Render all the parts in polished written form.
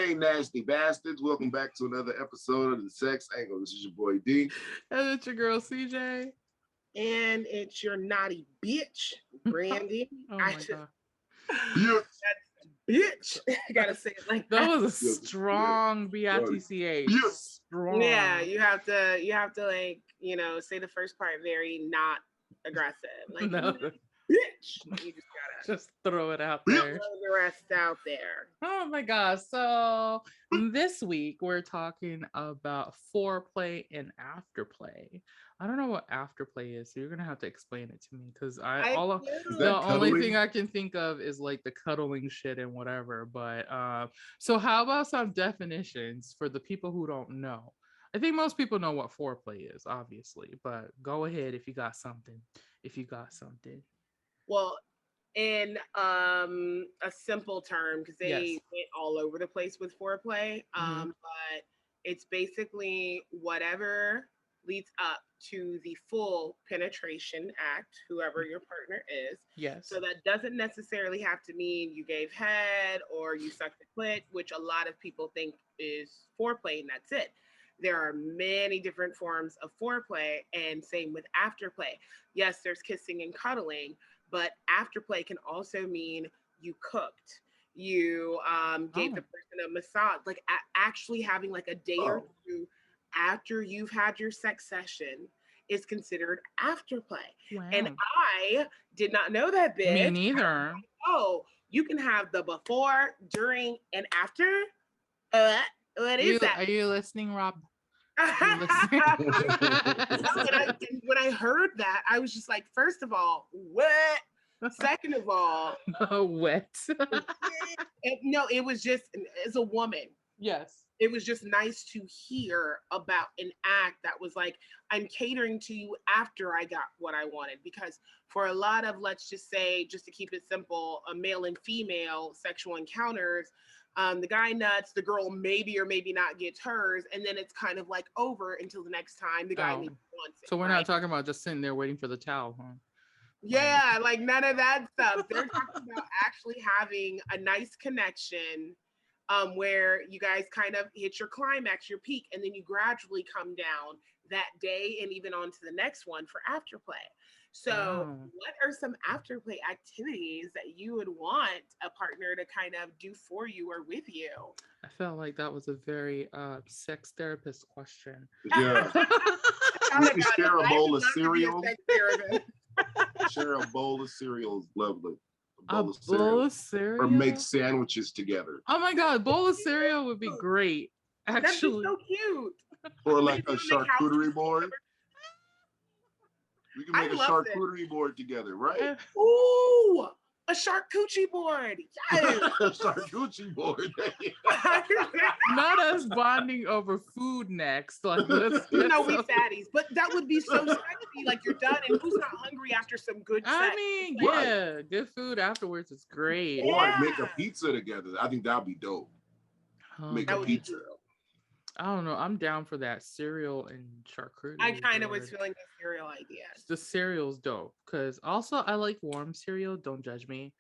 Hey, nasty bastards. Welcome back to another episode of the SexAngl. This is your boy D. And it's your girl CJ. And it's your naughty bitch, Brandy. Oh my God. Bitch. I gotta say it like that. That was a strong B-I-T-C-H. Strong. Yeah, you have to like, say the first part very not aggressive. Like No. bitch. You just gotta throw it out there. throw the rest out there. Oh my gosh. So this week we're talking about foreplay and afterplay. I don't know what afterplay is, so you're gonna have to explain it to me because the only thing I can think of is like the cuddling shit and whatever. But so how about some definitions for the people who don't know? I think most people know what foreplay is, obviously, but go ahead if you got something. Well, in a simple term, because they went all over the place with foreplay, but it's basically whatever leads up to the full penetration act, whoever your partner is. Yes. So that doesn't necessarily have to mean you gave head or you sucked the clit, which a lot of people think is foreplay, and that's it. There are many different forms of foreplay, and same with afterplay. Yes, there's kissing and cuddling, but afterplay can also mean you cooked, you gave the person a massage, like actually having like a day or two after you've had your sex session is considered afterplay. Wow. And I did not know that bit. Me neither. Oh, you can have the before, during, and after. What is that? Are you listening, Rob? When I heard that, I was just like, first of all, what? Second of all, wet. No, it was just, as a woman. Yes. It was just nice to hear about an act that was like, I'm catering to you after I got what I wanted. Because for a lot of, let's just say, just to keep it simple, a male and female sexual encounters, the guy nuts, the girl maybe or maybe not gets hers, and then it's kind of like over until the next time the guy wants it. So we're not talking about just sitting there waiting for the towel, huh? Yeah, like none of that stuff. They're talking about actually having a nice connection where you guys kind of hit your climax, your peak, and then you gradually come down that day and even on to the next one for afterplay. So what are some afterplay activities that you would want a partner to kind of do for you or with you? I felt like that was a very sex therapist question. Yeah. We can share a bowl of cereal. Share a bowl of cereal is lovely. A bowl of cereal? Or make sandwiches together. Oh my God, bowl of cereal would be great. Actually. That'd be so cute. Or like a charcuterie board. We can make a charcuterie board together, right? Ooh, a charcuterie board. Yes. A charcuterie board. Not us bonding over food next. Like, we fatties, but that would be so sexy. Like you're done, and who's not hungry after some good sex? I mean, yeah, good food afterwards is great. Or make a pizza together. I think that'd be dope. Make a pizza. I don't know. I'm down for that cereal and charcuterie. I kind of was feeling the cereal idea. The cereal's dope because also I like warm cereal. Don't judge me.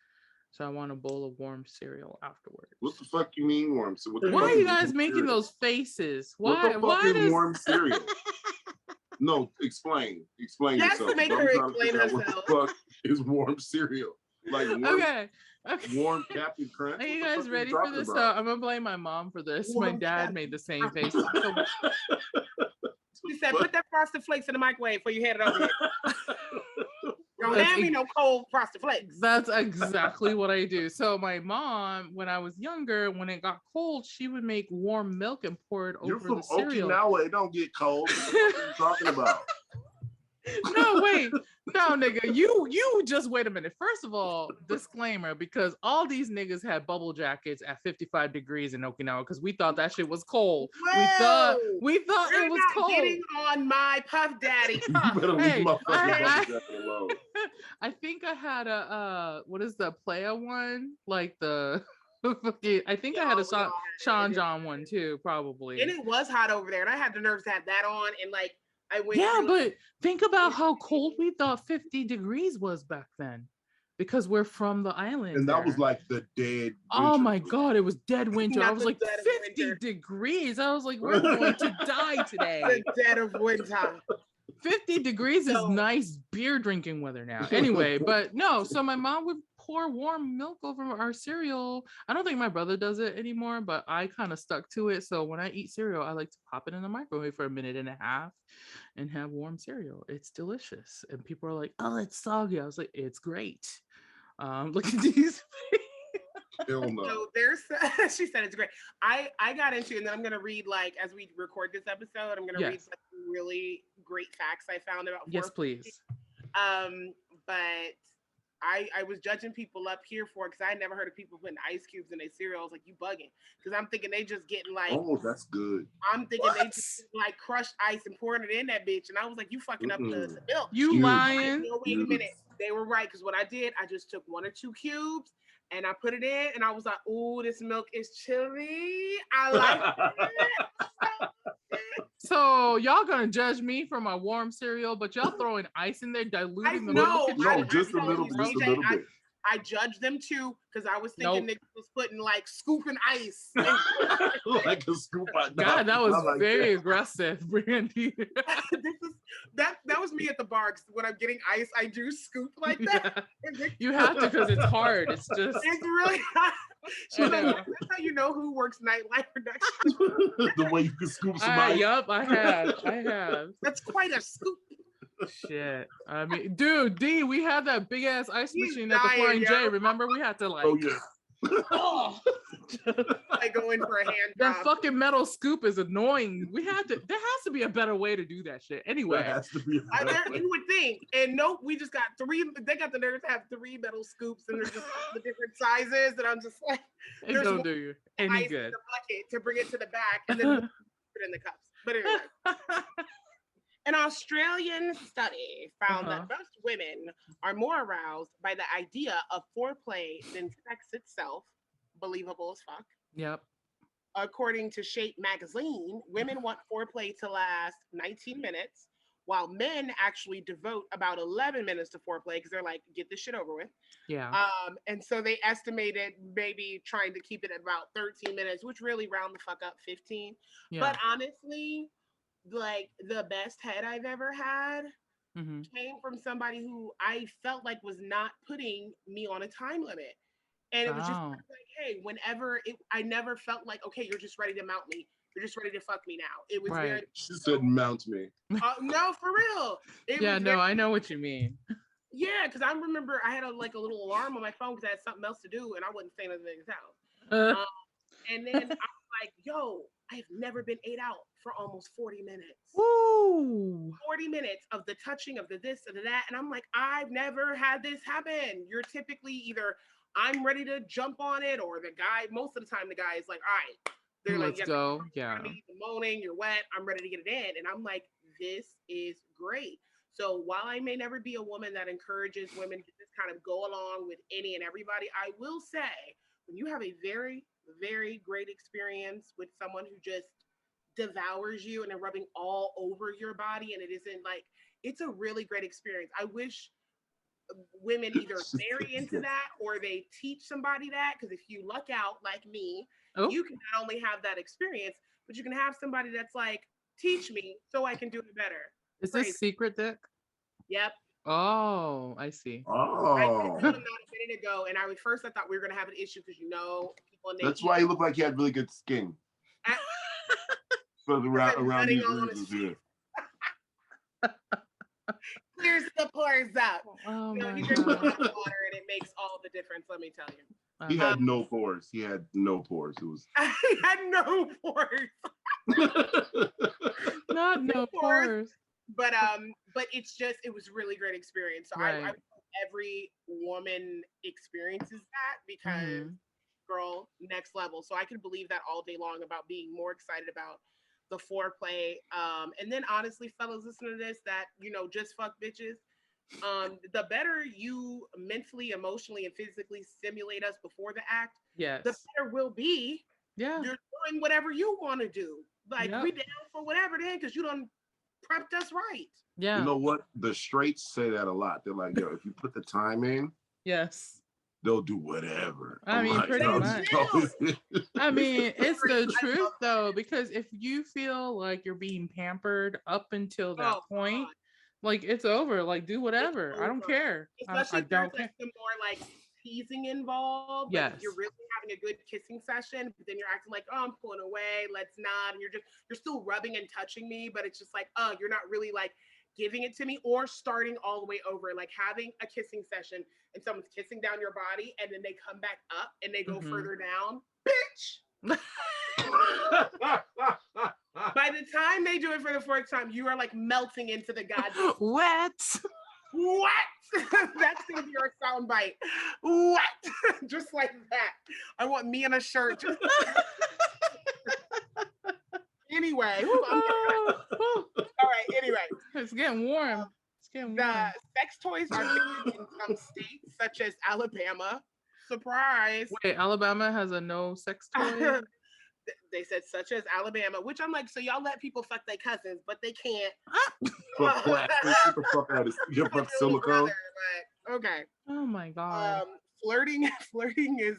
So I want a bowl of warm cereal afterwards. What the fuck you mean warm? So why are you guys making those faces? Why? What the fuck is warm cereal? No, explain. Explain yourself. Yes, make her explain herself. What the fuck is warm cereal? Like warm, okay. Warm Captain Crunch. Are you guys ready for this? So I'm gonna blame my mom for this. My dad made the same face. She said, "Put that Frosted Flakes in the microwave before you hand it over here." Don't hand me no cold Frosted Flakes. That's exactly what I do. So my mom, when I was younger, when it got cold, she would make warm milk and pour it over the cereal. You're from Okinawa. It don't get cold. What are you talking about? No, wait. No, nigga, you just wait a minute. First of all, disclaimer, because all these niggas had bubble jackets at 55 degrees in Okinawa because we thought that shit was cold. Whoa, we thought You're it was not cold. Getting on my Puff Daddy. You better leave my fucking jacket alone. I think I had a what is the playa one? Like the I think I had a Sean John one too, probably. And it was hot over there, and I had the nerves to have that on, and like I went. Yeah, but think about how cold we thought 50 degrees was back then, because we're from the island. And that was like the dead. Oh my God, it was dead winter. I was like, 50 degrees. I was like, we're going to die today. The dead of winter. 50 degrees is nice beer drinking weather now. Anyway, but no, so my mom would pour warm milk over our cereal. I don't think my brother does it anymore, but I kind of stuck to it. So when I eat cereal, I like to pop it in the microwave for a minute and a half and have warm cereal. It's delicious. And people are like, oh, it's soggy. I was like, it's great. Look at these. Hell no. So there's, she said it's great. I got into, and then I'm gonna read, like, as we record this episode, I'm gonna read some really great facts I found about. Yes, please. But I was judging people up here for, because I had never heard of people putting ice cubes in their cereal. I was like, you bugging, because I'm thinking they just getting like, oh, that's good. I'm thinking they just like crushed ice and pouring it in that bitch, and I was like, you fucking up the milk. You lying? No, wait a minute. They were right, because what I did, I just took 1 or 2 cubes and I put it in, and I was like, "Ooh, this milk is chilly. I like it." So y'all gonna judge me for my warm cereal, but y'all throwing ice in there, diluting the milk? No, just a little bit. I judged them too, because I was thinking they was putting like scooping ice. Like a scoop. God, that was like very aggressive, Brandy. That was me at the bar. When I'm getting ice, I do scoop like that. Yeah. You have to, because it's hard. It's just. It's really hard. She's like, that's how you know who works nightlife production. The way you can scoop some ice. Yup, I have. That's quite a scoop. Shit. I mean, dude, D, we had that big ass ice machine at the Flying J. Remember, we had to like. Oh yeah. I go in for a hand That job. fucking metal scoop is annoying. There has to be a better way to do that shit. Anyway. There has to be a better way. You would think. And nope, we just got 3. They got the nerve to have 3 metal scoops, and they're just the different sizes. And I'm just like, it don't do you any good. In the bucket to bring it to the back, and then put it in the cups. But anyway. An Australian study found that most women are more aroused by the idea of foreplay than sex itself. Believable as fuck. Yep. According to Shape magazine, women want foreplay to last 19 minutes, while men actually devote about 11 minutes to foreplay because they're like, get this shit over with. Yeah. And so they estimated maybe trying to keep it at about 13 minutes, which really round the fuck up 15. Yeah. But honestly, like the best head I've ever had came from somebody who I felt like was not putting me on a time limit. And it was just like, hey, whenever I never felt like, okay, you're just ready to mount me. You're just ready to fuck me now. It was very. She said, mount me. No, for real. I know what you mean. Yeah, because I remember I had a little alarm on my phone because I had something else to do, and I wasn't staying at the nigga's house. And then I was like, yo, I've never been ate out for almost 40 minutes. Woo! 40 minutes of the touching, of the this, of the that. And I'm like, I've never had this happen. You're typically either I'm ready to jump on it, or the guy, most of the time, the guy is like, all right. They're Let's go. Yeah. You're moaning, you're wet, I'm ready to get it in. And I'm like, this is great. So while I may never be a woman that encourages women to just kind of go along with any and everybody, I will say, when you have a very, very great experience with someone who just devours you and they're rubbing all over your body, and it isn't like, it's a really great experience. I wish women either marry into that or they teach somebody that, because if you luck out like me, you can not only have that experience, but you can have somebody that's like, teach me so I can do it better. Is this secret dick? Yep. Oh, I see. Oh. I told him not a minute ago, and I thought we were gonna have an issue because people. That's why he looked like he had really good skin. So around these regions, Clears the pores up. Oh you my drink God. water and it makes all the difference. Let me tell you. He had no pores. He had no pores. It was. I had no pores. Not no pores. But it was really great experience. So I hope every woman experiences that, because girl, next level. So I could believe that all day long about being more excited about the foreplay. And then honestly, fellas, listen to this, that, just fuck bitches. The better you mentally, emotionally, and physically stimulate us before the act, the better we'll be. Yeah. You're doing whatever you want to do. Like, we down for whatever then, because you done prepped us right. Yeah. You know what? The straights say that a lot. They're like, yo, if you put the time in. Yes. they'll do whatever. I mean, pretty much. I mean, it's the truth though, because if you feel like you're being pampered up until that point, like it's over. Like do whatever. I don't care. Especially if there's like some more like teasing involved. Yes. Like, if you're really having a good kissing session, but then you're acting like, oh, I'm pulling away, let's not. And you're still rubbing and touching me, but it's just like, oh, you're not really like giving it to me, or starting all the way over, like having a kissing session and someone's kissing down your body and then they come back up and they go further down. Bitch! By the time they do it for the fourth time, you are like melting into the goddamn what? That's gonna be our sound bite. What? Just like that. I want me in a shirt. Anyway. All right, anyway. It's getting warm. The sex toys are banned in some states, such as Alabama. Surprise. Wait, Alabama has a no sex toy? They said such as Alabama, which I'm like, so y'all let people fuck their cousins, but they can't. Fuck the fuck out of silicone. Okay. Oh my God. Flirting is,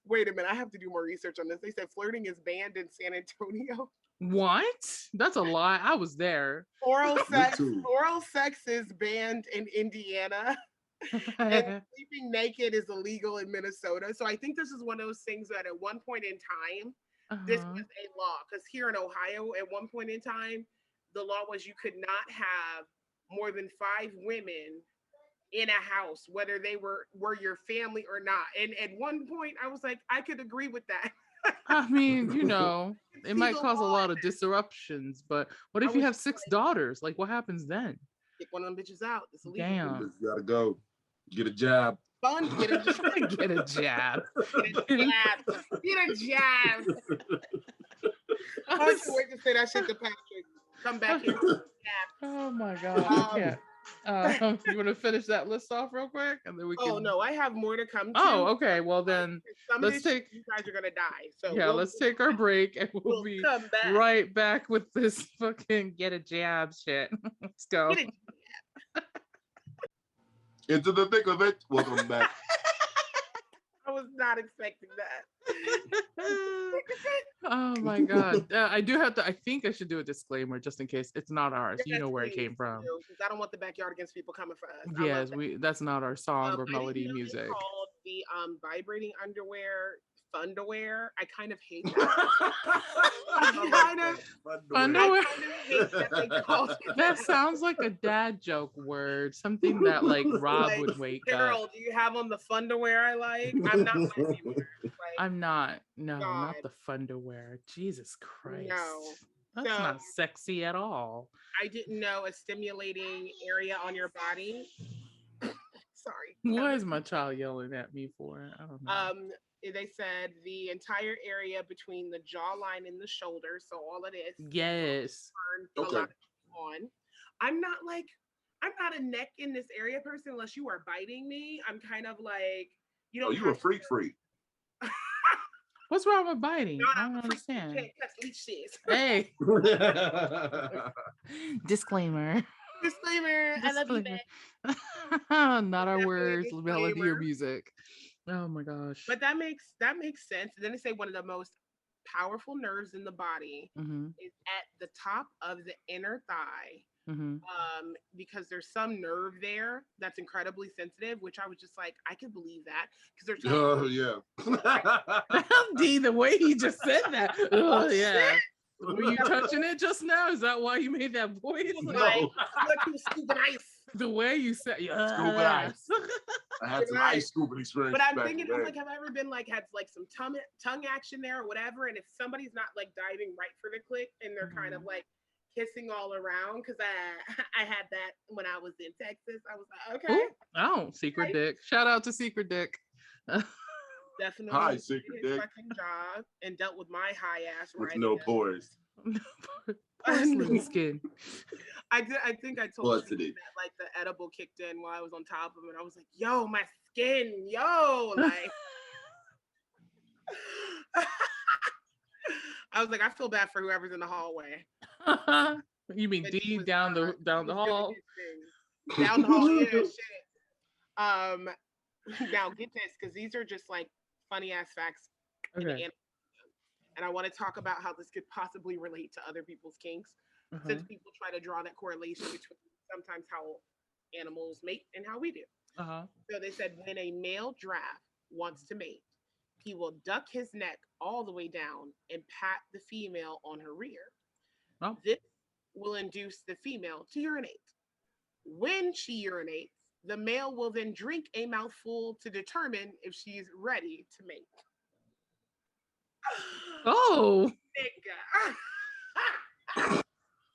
wait a minute, I have to do more research on this. They said flirting is banned in San Antonio. What? That's a lie. I was there. Oral sex is banned in Indiana. And sleeping naked is illegal in Minnesota. So I think this is one of those things that at one point in time, this was a law. Because here in Ohio, at one point in time, the law was you could not have more than 5 women in a house, whether they were your family or not. And at one point, I was like, I could agree with that. I mean, you know, it might cause a lot of disruptions, but what if you have 6 daughters? Like, what happens then? Kick one of them bitches out. It's illegal. Damn. You gotta go. Get a job. Fun. Get a job. Get a job. Get a job. I can't wait to say that shit to Patrick. Come back here. Oh my God. I can't. You want to finish that list off real quick, and then we can. Oh no, I have more to come. Oh, okay. Well then, let's take. You guys are gonna die. So yeah, let's take our break, and we'll be right back with this fucking get a jab shit. Let's go. Into the thick of it. Welcome back. I was not expecting that. Oh my God. I do have to, I think I should do a disclaimer just in case it's not ours. Yes, you know where it came from. I don't want the Backyard Against people coming for us. Yes, that's not our song or melody music. It's called the vibrating underwear Fundawear. I kind of hate that. Fundawear. That sounds like a dad joke word. Something that like Rob like, would wake girl, do you have on the Fundawear I like? I'm not like, I'm not. No, God. Not the Fundawear. Jesus Christ. No. That's not sexy at all. I didn't know a stimulating area on your body. Sorry. What is my child yelling at me for? I don't know. They said the entire area between the jawline and the shoulder, so all it is. Yes. Okay. I'm not a neck in this area person unless you are biting me. I'm kind of like, you know. Oh, you a freak. What's wrong with biting? No, I don't understand. Hey. Disclaimer. I love you, man. Not our words, melody or music. Oh my gosh. But that makes sense. And then they say one of the most powerful nerves in the body is at the top of the inner thigh. Because there's some nerve there that's incredibly sensitive, which I was just like, I could believe that because there's D, the way he just said that. Oh yeah. Were you touching it just now? Is that why you made that voice? No. The way you said, scuba ice. I had some ice scuba experience. But I'm thinking, I'm like, have I ever been like, had like some tongue action there or whatever? And if somebody's not like diving right for the click and they're kind of like kissing all around, because I had that when I was in Texas. I was like, okay. Ooh. Oh, Secret Dick. Shout out to Secret Dick. Definitely. Hi, Secret Dick. Job and dealt with my high ass with no pores. Skin. I think I told you that like the edible kicked in while I was on top of it. I was like, yo, my skin, yo, like I was like, I feel bad for whoever's in the hallway. You mean D down the hall? Down the hall, yeah, shit. Now get this, because these are just like funny ass facts. Okay. And I want to talk about how this could possibly relate to other people's kinks, since people try to draw that correlation between sometimes how animals mate and how we do. So they said when a male giraffe wants to mate, he will duck his neck all the way down and pat the female on her rear. Oh. This will induce the female to urinate. When she urinates, the male will then drink a mouthful to determine if she's ready to mate. Oh. Nigga.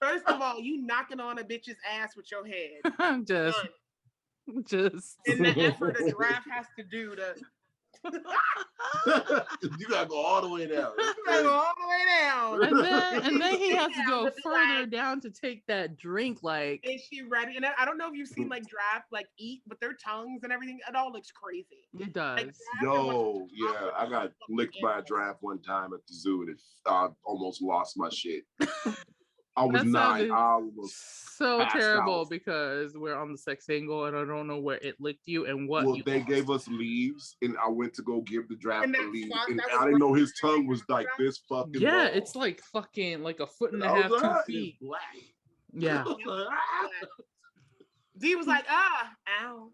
First of all, you knocking on a bitch's ass with your head. just. And the effort a giraffe has to do to. You gotta go all the way down. And then he has to go further down to take that drink. Like, is she ready? And I don't know if you've seen like giraffe like eat with their tongues and everything. It all looks crazy. It does. Like, Yo, yeah, I got licked by a giraffe one time at the zoo, and I almost lost my shit. I was 9. I was so terrible out. Because we're on the SexAngl and I don't know where it licked you and what. Well, they gave us leaves, and I went to go give the giraffe the leaves, and I didn't know his tongue was like this fucking. Yeah, long. It's like fucking like a foot and a half, 2 feet. Black. Yeah. D was like, ow.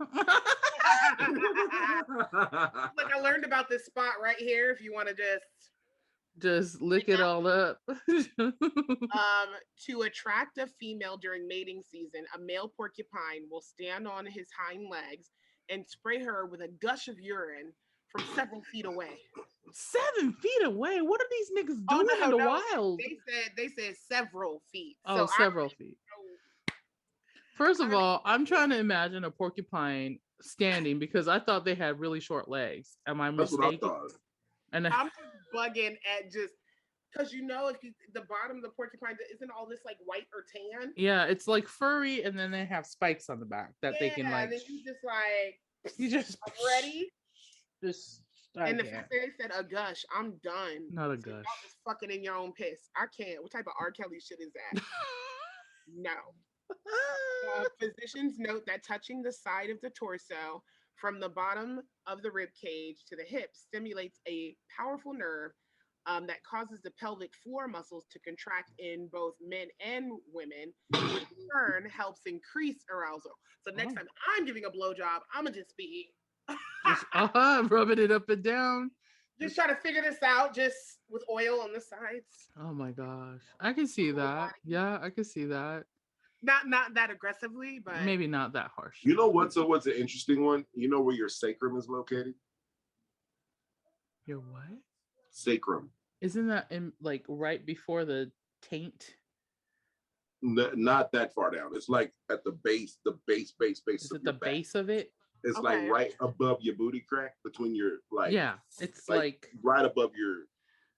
Like, I learned about this spot right here. If you want to just lick it all up. To attract a female during mating season, a male porcupine will stand on his hind legs and spray her with a gush of urine from several feet away. 7 feet away? What are these niggas doing in the wild? They said several feet. Oh, so several feet. First of all, I'm trying to imagine a porcupine standing because I thought they had really short legs. Am I mistaken? That's what I thought. And I'm just bugging at just because if the bottom of the porcupine isn't all this like white or tan. Yeah, it's like furry, and then they have spikes on the back that they can like. And then you just I'm ready. And the fact that they said a gush, I'm done. Not a gush. Y'all just fucking in your own piss. I can't. What type of R. Kelly shit is that? No. Physicians note that touching the side of the torso from the bottom of the rib cage to the hip stimulates a powerful nerve that causes the pelvic floor muscles to contract in both men and women, which in turn helps increase arousal. So next time I'm giving a blowjob, I'm gonna just be rubbing it up and down. Just try to figure this out just with oil on the sides. Oh my gosh. I can see that. Yeah, I can see that. Not that aggressively, but maybe not that harsh. You know what's an interesting one? You know where your sacrum is located? Your what? Sacrum. Isn't that in like right before the taint? Not that far down. It's like at the base. Is it the base of it? It's like right above your booty crack, between your like. Yeah, it's like right above your.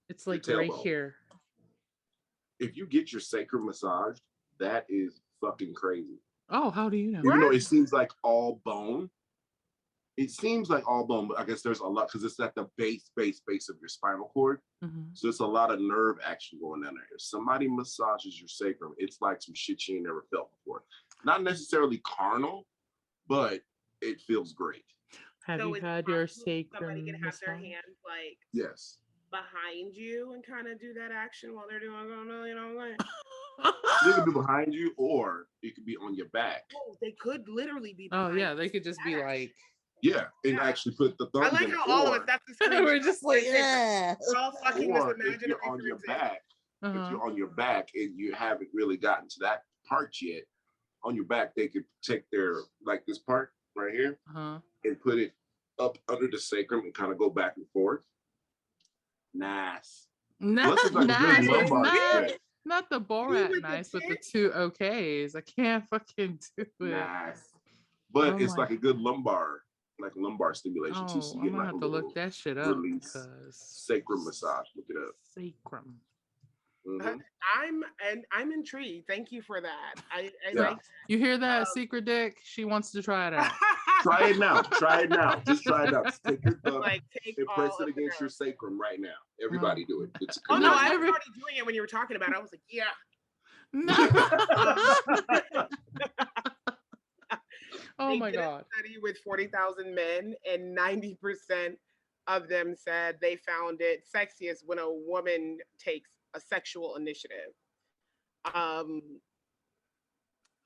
It's like right here. If you get your sacrum massaged, that is fucking crazy. Oh, how do you know? Even though it seems like all bone. It seems like all bone, but I guess there's a lot because it's at the base of your spinal cord. So it's a lot of nerve action going down there. If somebody massages your sacrum, it's like some shit you ain't never felt before. Not necessarily carnal, but it feels great. Have you had your sacrum somebody can have their hands like yes behind you and kind of do that action while they're doing, you know, like they could be behind you, or it could be on your back. Oh, they could literally be. Oh yeah, they could just be like. Yeah, and actually put the thumb. I like how all of us. That's the we're just like, yeah. We're all fucking this imaginative. If you're on your back, if you're on your back and you haven't really gotten to that part yet, on your back they could take their like this part right here and put it up under the sacrum and kind of go back and forth. Nice. Not the Borat nice with the 2 OKs. I can't fucking do it. Nice. But it's like a good lumbar stimulation too. So I'm gonna have to look that shit up. Sacrum massage. Look it up. Sacrum. I'm intrigued. Thank you for that. I like. You hear that, Secret Dick? She wants to try it out. Try it now. Just try it out. Just take your thumb and press it against your sacrum right now. Everybody do it. I was already doing it when you were talking about it. I was like, yeah. Oh They my did a God. study with 40,000 men, and 90% of them said they found it sexiest when a woman takes a sexual initiative. Um,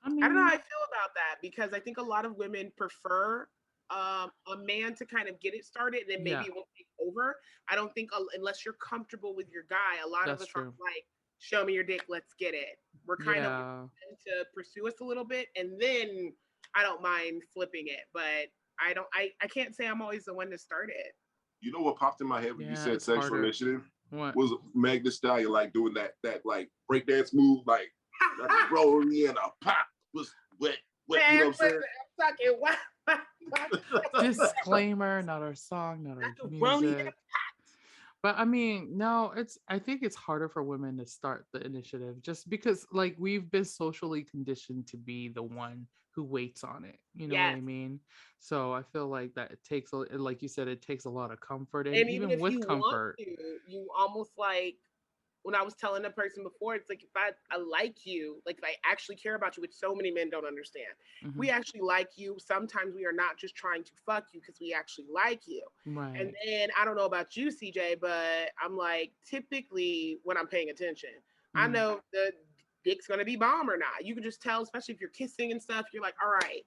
I I don't know how mean, I feel about that because I think a lot of women prefer a man to kind of get it started and then maybe yeah, it won't take over. I don't think unless you're comfortable with your guy, a lot of that's us are true. like, show me your dick, let's get it. We're kind of Yeah. waiting to pursue us a little bit and then I don't mind flipping it, but I can't say I'm always the one to start it. You know what popped in my head when you Yeah, said it's sexual harder. initiative? What? Was Meg Thee Stallion like doing that like breakdance move, like roll me in a pop was wet, you know what I'm saying? I'm talking Disclaimer, not our song, not our music. But I mean, no, I think it's harder for women to start the initiative just because like we've been socially conditioned to be the one who waits on it. You know what I Yes. mean? So I feel like that it takes like you said, it takes a lot of comfort, and And even even if with you want comfort. to, you almost like when I was telling the person before, it's like if I like you, like if I actually care about you, which so many men don't understand. Mhm. We actually like you. Sometimes we are not just trying to fuck you because we actually like you. Right. And then I don't know about you, CJ, but I'm like typically when I'm paying attention, I Mhm. know the dick's gonna be bomb or not. You can just tell, especially if you're kissing and stuff. You're like, all right,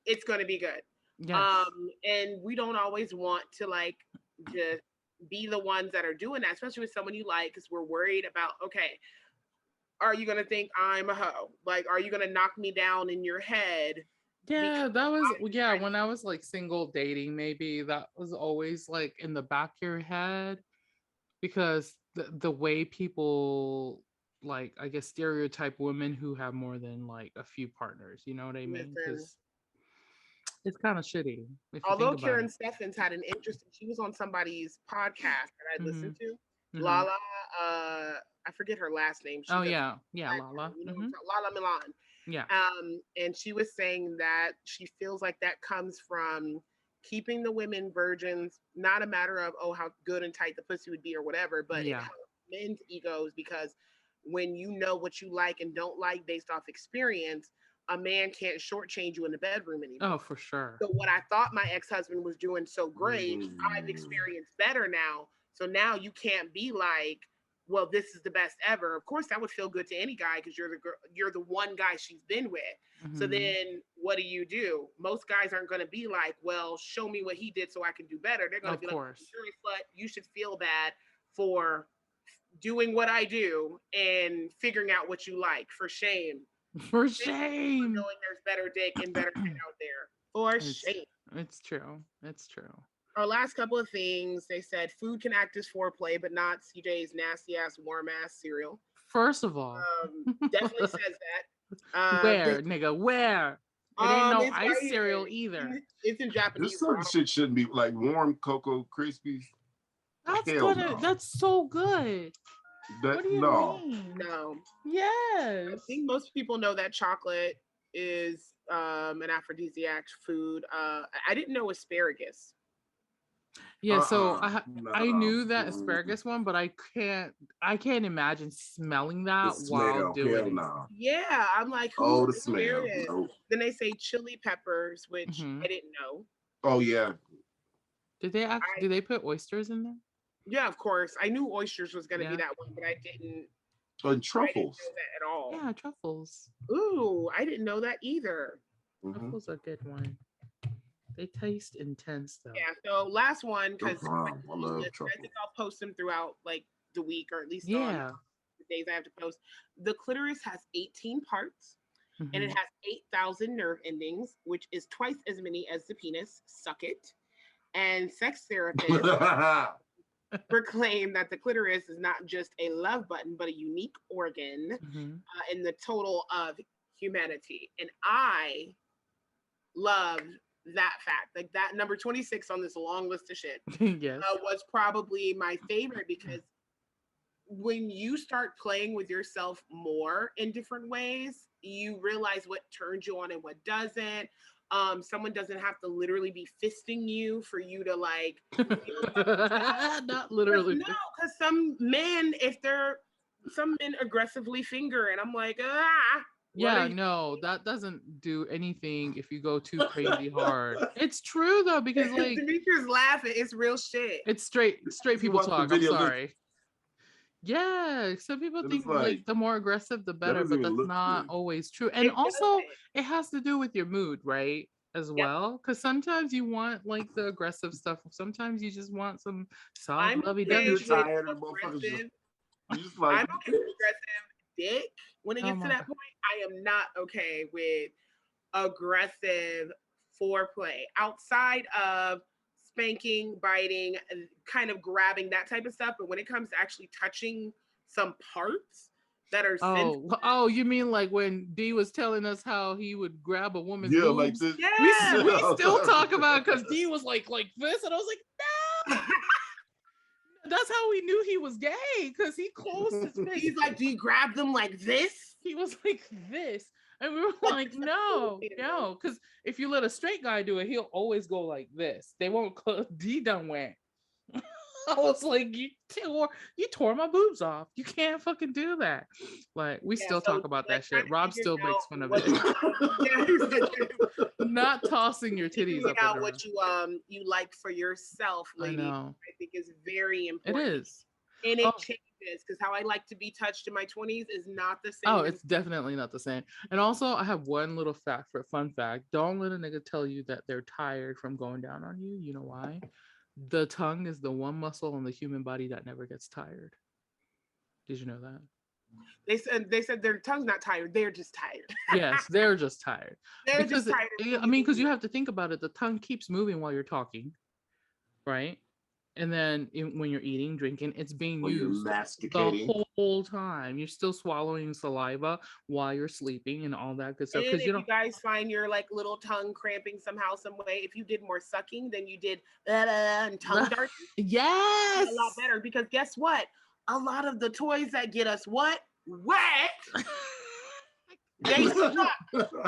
it's gonna be good. Yes. And we don't always want to like just be the ones that are doing that, especially with someone you like, because we're worried about, okay, are you gonna think I'm a hoe? Like, are you gonna knock me down in your head? Yeah, Because that was I'm yeah, trying when I was like single dating, maybe that was always like in the back of your head because the way people like I guess stereotype women who have more than like a few partners, you know what I to mean? listen. Because it's kind of shitty if you think Although about Karen it. Steffens had an interesting, she was on somebody's podcast that I Mm-hmm. listened to. Mm-hmm. Lala, I forget her last name. Oh She's a yeah, yeah, black Lala. girl, you know, Mm-hmm. Lala Milan. Yeah. And she was saying that she feels like that comes from keeping the women virgins, not a matter of, oh, how good and tight the pussy would be or whatever, but it Yeah. helps men's egos because when you know what you like and don't like based off experience, a man can't shortchange you in the bedroom anymore. Oh, for sure. So what I thought my ex-husband was doing so great, I've Mm. experienced better now. So now you can't be like, well, this is the best ever. Of course, that would feel good to any guy because you're the one guy she's been with. So Mm-hmm. then, what do? Most guys aren't going to be like, well, show me what he did so I can do better. They're going to Of be like, course. you're a slut. You should feel bad for doing what I do and figuring out what you like. For shame. For Shame for shame. knowing there's better dick and better shit out there. For it's shame. it's true. It's true. Our last couple of things, they said food can act as foreplay, but not CJ's nasty ass, warm ass cereal. First of all, Definitely says that. where, nigga, where? It ain't no It's ice right cereal here. either. It's in This Japanese. certain shit shouldn't be like warm Cocoa Krispies. That's Hell good. no. That's so good. That What do you no. mean? No. Yes. I think most people know that chocolate is an aphrodisiac food. I didn't know asparagus. Yeah, so No. I knew that asparagus one, but I can't imagine smelling The that while smell. doing Hell it. no. Yeah, I'm like, who's Oh, the smell. asparagus? Nope. Then they say chili peppers, which Mhm. I didn't know. Oh yeah. Did they put oysters in there? Yeah, of course. I knew oysters was gonna be Yeah. that one, but I didn't And truffles. know that at all. Yeah, truffles. Ooh, I didn't know that either. Mm-hmm. Truffles are a good one. They taste intense though. Yeah. So last one, because I love I truffles. think I'll post them throughout like the week, or at least on Yeah. the days I have to post. The clitoris has 18 parts, and it Mhm. has 8,000 nerve endings, which is twice as many as the penis. Suck it. And sex therapists proclaim that the clitoris is not just a love button, but a unique organ Mhm. in the total of humanity. And I love that fact. Like that number 26 on this long list of shit Yes. was probably my favorite because when you start playing with yourself more in different ways, you realize what turns you on and what doesn't. Someone doesn't have to literally be fisting you for you to like Not literally. no, because some men aggressively finger, and I'm like, Yeah, no, that doesn't do anything if you go too crazy hard. It's true though, because like Demetrius laughing, it's real shit. It's straight people talk. I'm sorry. Yeah, some people think like the more aggressive the better, but that's not always true. And also it has to do with your mood, right? As well, because sometimes you want like the aggressive stuff. Sometimes you just want some soft, lovey-dovey shit. I'm okay with aggressive dick when it gets to that point. I am not okay with aggressive foreplay outside of spanking, biting, kind of grabbing, that type of stuff. But when it comes to actually touching some parts that are oh, you mean like when D was telling us how he would grab a woman's boobs? Like this. Yeah. We still talk about it because D was like this, and I was like, no. That's how we knew he was gay, because he closed his face. He's like, do you grab them like this? He was like this. And we were like, no, because if you let a straight guy do it, he'll always go like this. They won't D done went. I was like, you tore my boobs off. You can't fucking do that. Like, we still talk about that shit. Rob still makes fun of it. Not tossing your titties up. Out what you like for yourself, lady. I think is very important. It is. And it changes, because how I like to be touched in my 20s is not the same. Oh, it's definitely not the same. And also, I have one little fun fact. Don't let a nigga tell you that they're tired from going down on you. You know why? The tongue is the one muscle in the human body that never gets tired. Did you know that? They said their tongue's not tired. They're just tired. Yes, they're just tired. They're just tired. I mean, because you have to think about it. The tongue keeps moving while you're talking, right? And then when you're eating, drinking, it's being used the whole time. You're still swallowing saliva while you're sleeping and all that good stuff. And if you guys find your like little tongue cramping somehow, some way, if you did more sucking than you did and tongue darting, yes, a lot better. Because guess what? A lot of the toys that get us wet, they suck.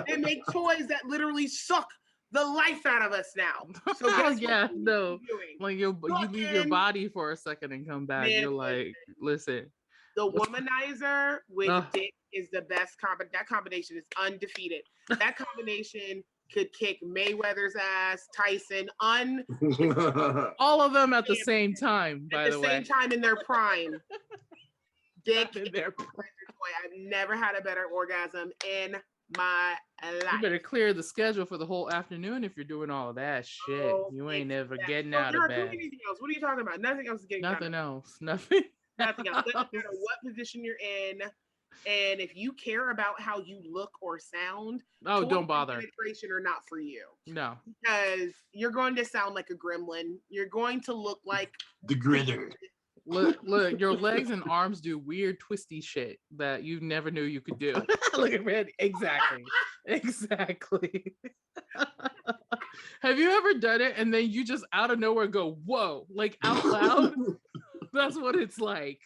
They make toys that literally suck the life out of us now. So like you leave your body for a second and come back. You're like, listen. The womanizer with dick is the best that combination is undefeated. That combination could kick Mayweather's ass, Tyson, all of them at the same time. By the way, at the same time in their prime. Dick in their prime. I've never had a better orgasm in my life. You better clear the schedule for the whole afternoon if you're doing all of that shit. You ain't never getting out of bed. Anything else? What are you talking about? Nothing else is getting nothing else. Nothing. Nothing else. Doesn't matter what position you're in. And if you care about how you look or sound, don't bother. Penetration are not for you. No. Because you're going to sound like a gremlin. You're going to look like the Gritter. Look, your legs and arms do weird twisty shit that you never knew you could do. Look at Randy. Exactly. Have you ever done it and then you just out of nowhere go, whoa, like out loud? That's what it's like.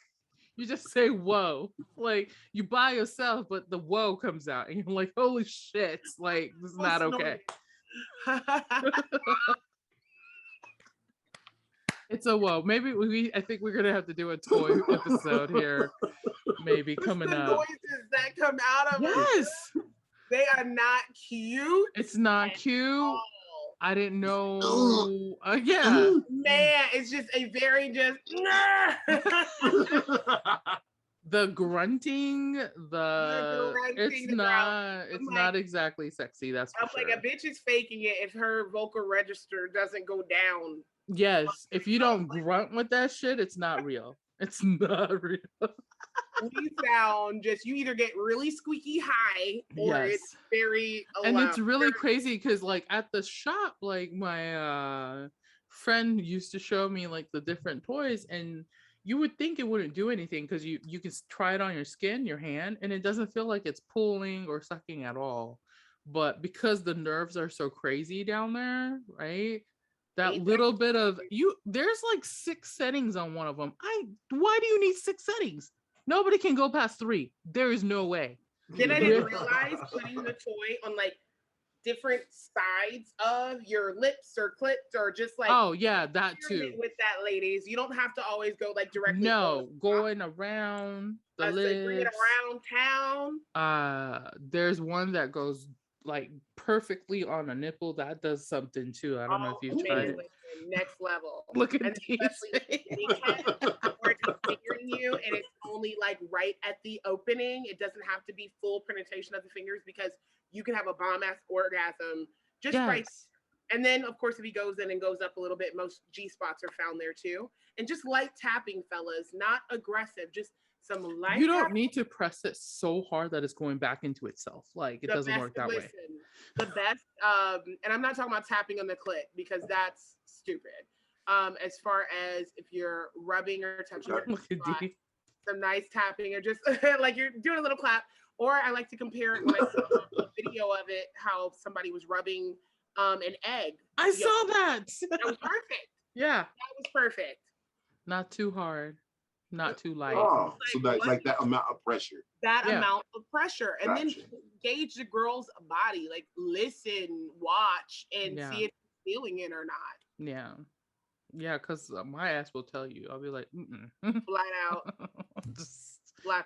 You just say whoa, like you by yourself, but the whoa comes out and you're like, holy shit, like this is not okay. It's a whoa. Maybe I think we're gonna have to do a toy episode here. Maybe coming up. Noises that come out of yes, they are not cute. It's not cute. All. I didn't know. Yeah, man, it's just a very the grunting. It's not exactly sexy. That's for sure. Like a bitch is faking it if her vocal register doesn't go down. Yes, if you don't grunt with that shit, it's not real. It's not real. We sound you either get really squeaky high or it's very and it's really crazy because like at the shop, like my friend used to show me like the different toys, and you would think it wouldn't do anything because you can try it on your skin, your hand, and it doesn't feel like it's pulling or sucking at all. But because the nerves are so crazy down there, right? That little bit of there's like 6 settings on one of them. Why do you need 6 settings? Nobody can go past 3. There is no way. Then I didn't realize putting the toy on like different sides of your lips or clips, or just like, oh yeah, that too. With that, ladies, you don't have to always go like directly. No, going around the lips. Bring it around town. There's one that goes like perfectly on a nipple. That does something too. I don't know if you've tried it. Next level. Look at these. We're just fingering you, and it's only like right at the opening. It doesn't have to be full penetration of the fingers, because you can have a bomb ass orgasm just right. And then, of course, if he goes in and goes up a little bit, most G spots are found there too. And just light tapping, fellas, not aggressive, just some light. You don't need to press it so hard that it's going back into itself. Like, it doesn't work that way. The best, and I'm not talking about tapping on the clit, because that's stupid. As far as if you're rubbing or touching spot, some nice tapping, or just like you're doing a little clap. Or I like to compare it when I saw a video of it, how somebody was rubbing an egg. I saw that. That was perfect. Yeah. That was perfect. Not too hard, not too light. Oh, so like that amount of pressure. That amount of pressure. And then gauge the girl's body. Like, listen, watch, and see if you're feeling it or not. Yeah. Yeah, because my ass will tell you. I'll be like, flat out.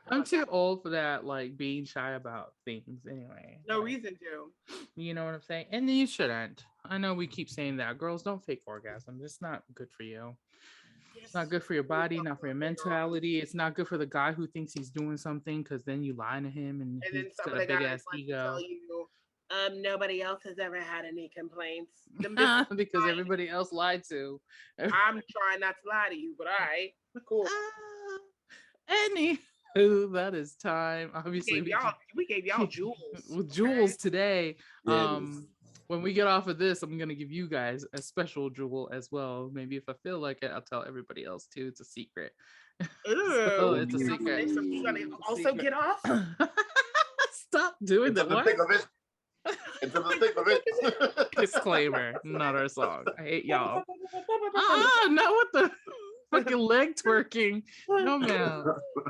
I'm too old for that, like being shy about things anyway. No reason to. You know what I'm saying? And you shouldn't. I know we keep saying that. Girls, don't fake orgasm. It's not good for you. It's not good for your body, not for your mentality. It's not good for the guy who thinks he's doing something, because then you lie to him and he's got a big ass ego. Nobody else has ever had any complaints. Because everybody else lied to. I'm trying not to lie to you, but all right, cool. Anywho, that is time. Obviously, we gave y'all jewels. With jewels today. When we get off of this, I'm gonna give you guys a special jewel as well. Maybe if I feel like it, I'll tell everybody else too. It's a secret. So it's a secret. So you gonna also get off? Stop doing that. What? Into the thick of it. Disclaimer, not our song. I hate y'all. Not what the fucking leg twerking. No, man.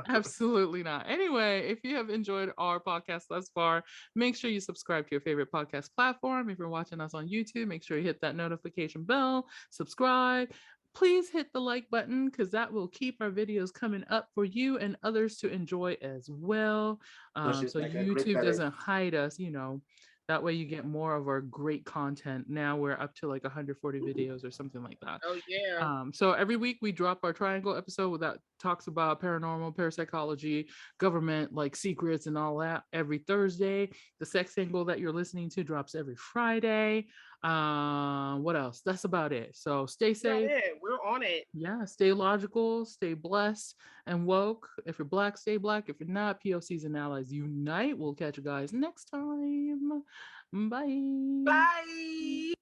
Absolutely not. Anyway, if you have enjoyed our podcast thus far, make sure you subscribe to your favorite podcast platform. If you're watching us on YouTube, make sure you hit that notification bell, subscribe. Please hit the like button, because that will keep our videos coming up for you and others to enjoy as well. So YouTube doesn't hide us, you know. That way you get more of our great content. Now we're up to like 140 videos or something like that. Oh, yeah. So every week we drop our Triangl episode that talks about paranormal, parapsychology, government, like secrets and all that every Thursday. The SexAngl that you're listening to drops every Friday. What else? That's about it. So stay safe. We're on it. Yeah, stay logical, stay blessed and woke. If you're black, stay black. If you're not, POCs and allies unite. We'll catch you guys next time. Bye. Bye.